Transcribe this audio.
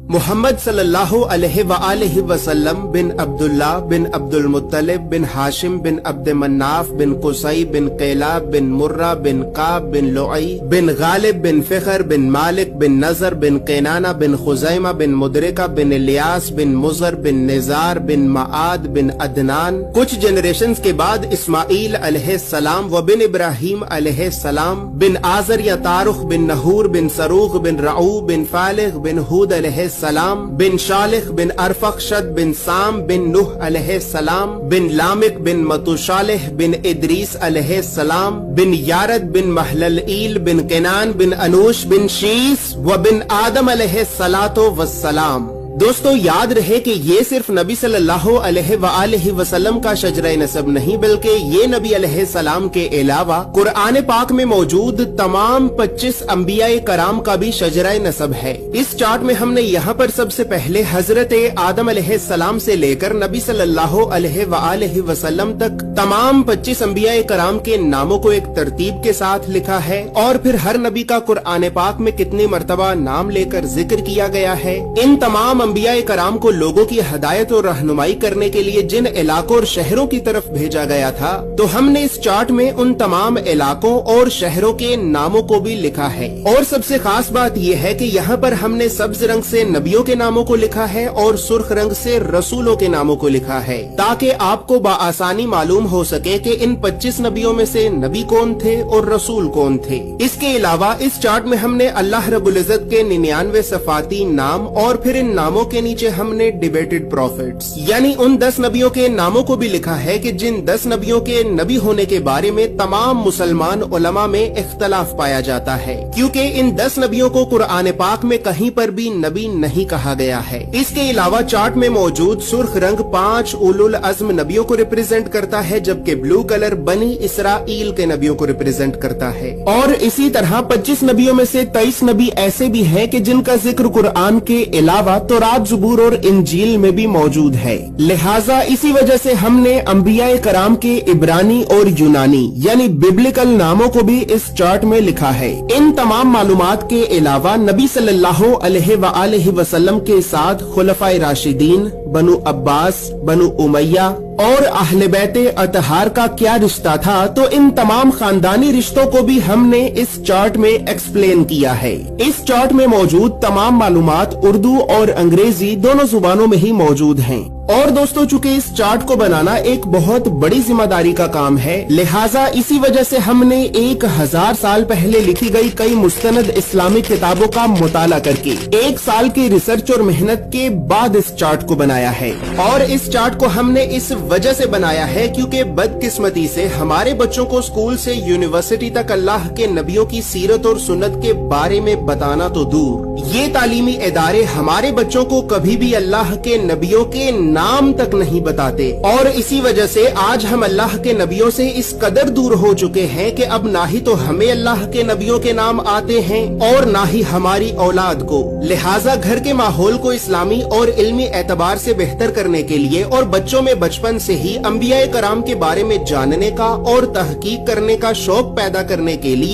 محمد صلی اللہ علیہ وآلہ وسلم بن عبداللہ بن عبد المطلب بن ہاشم بن عبد مناف بن قصی بن قیلاب بن مرہ بن قاب بن لعی بن غالب بن فخر بن مالک بن نظر بن قینانہ بن خزیمہ بن مدرکہ بن الیاس بن مزر بن نزار بن معاد بن عدنان۔ کچھ جنریشنز کے بعد اسماعیل علیہ السلام و بن ابراہیم علیہ السلام بن آزر یا تارخ بن نحور بن سروغ بن رعو بن فالغ بن ہود علیہ السلام بن شالخ بن ارفخشد بن سام بن نوح علیہ السلام بن لامک بن متوشالح بن ادریس علیہ السلام بن یارد بن محللئیل بن کنان بن انوش بن شیس و بن آدم علیہ السلام۔ دوستو یاد رہے کہ یہ صرف نبی صلی اللہ علیہ وآلہ وسلم کا شجرہ نسب نہیں بلکہ یہ نبی علیہ السلام کے علاوہ قرآن پاک میں موجود تمام 25 انبیاء کرام کا بھی شجرہ نسب ہے۔ اس چارٹ میں ہم نے یہاں پر سب سے پہلے حضرت آدم علیہ السلام سے لے کر نبی صلی اللہ علیہ وآلہ وسلم تک تمام 25 انبیاء کرام کے ناموں کو ایک ترتیب کے ساتھ لکھا ہے، اور پھر ہر نبی کا قرآن پاک میں کتنی مرتبہ نام لے کر ذکر کیا گیا ہے۔ ان تمام انبیاء کرام کو لوگوں کی ہدایت اور رہنمائی کرنے کے لیے جن علاقوں اور شہروں کی طرف بھیجا گیا تھا، تو ہم نے اس چارٹ میں ان تمام علاقوں اور شہروں کے ناموں کو بھی لکھا ہے۔ اور سب سے خاص بات یہ ہے کہ یہاں پر ہم نے سبز رنگ سے نبیوں کے ناموں کو لکھا ہے اور سرخ رنگ سے رسولوں کے ناموں کو لکھا ہے، تاکہ آپ کو بآسانی معلوم ہو سکے کہ ان 25 نبیوں میں سے نبی کون تھے اور رسول کون تھے۔ اس کے علاوہ اس چارٹ میں ہم نے اللہ رب العزت کے 99 صفاتی نام اور پھر ان ناموں کے نیچے ہم نے ڈیبیٹڈ پروفیٹس یعنی ان 10 نبیوں کے ناموں کو بھی لکھا ہے کہ جن 10 نبیوں کے نبی ہونے کے بارے میں تمام مسلمان علماء میں اختلاف پایا جاتا ہے، کیونکہ ان 10 نبیوں کو قرآن پاک میں کہیں پر بھی نبی نہیں کہا گیا ہے۔ اس کے علاوہ چارٹ میں موجود سرخ رنگ 5 اولو العزم نبیوں کو ریپرزینٹ کرتا ہے، جبکہ بلو کلر بنی اسرائیل کے نبیوں کو ریپرزینٹ کرتا ہے۔ اور اسی طرح 25 نبیوں میں سے 23 نبی ایسے بھی ہیں کہ جن کا ذکر قرآن کے علاوہ تورات، زبور اور انجیل میں بھی موجود ہے۔ لہٰذا اسی وجہ سے ہم نے انبیاء کرام کے عبرانی اور یونانی یعنی ببلکل ناموں کو بھی اس چارٹ میں لکھا ہے۔ ان تمام معلومات کے علاوہ نبی صلی اللہ علیہ وآلہ وسلم کے ساتھ خلفائے راشدین، بنو عباس، بنو امیہ اور اہل بیت اطہار کا کیا رشتہ تھا، تو ان تمام خاندانی رشتوں کو بھی ہم نے اس چارٹ میں ایکسپلین کیا ہے۔ اس چارٹ میں موجود تمام معلومات اردو اور انگریزی دونوں زبانوں میں ہی موجود ہیں۔ اور دوستو چونکہ اس چارٹ کو بنانا ایک بہت بڑی ذمہ داری کا کام ہے، لہٰذا اسی وجہ سے ہم نے 1000 سال پہلے لکھی گئی کئی مستند اسلامی کتابوں کا مطالعہ کر کے 1 سال کی ریسرچ اور محنت کے بعد اس چارٹ کو بنایا ہے۔ اور اس چارٹ کو ہم نے اس وجہ سے بنایا ہے کیونکہ بدقسمتی سے ہمارے بچوں کو اسکول سے یونیورسٹی تک اللہ کے نبیوں کی سیرت اور سنت کے بارے میں بتانا تو دور، یہ تعلیمی ادارے ہمارے بچوں کو کبھی بھی اللہ کے نبیوں کے نام تک نہیں بتاتے، اور اسی وجہ سے آج ہم اللہ کے نبیوں سے اس قدر دور ہو چکے ہیں کہ اب نہ ہی تو ہمیں اللہ کے نبیوں کے نام آتے ہیں اور نہ ہی ہماری اولاد کو۔ لہٰذا گھر کے ماحول کو اسلامی اور علمی اعتبار سے بہتر کرنے کے لیے اور بچوں میں بچپن سے ہی انبیاء کرام کے بارے میں جاننے کا اور تحقیق کرنے کا شوق پیدا کرنے کے لیے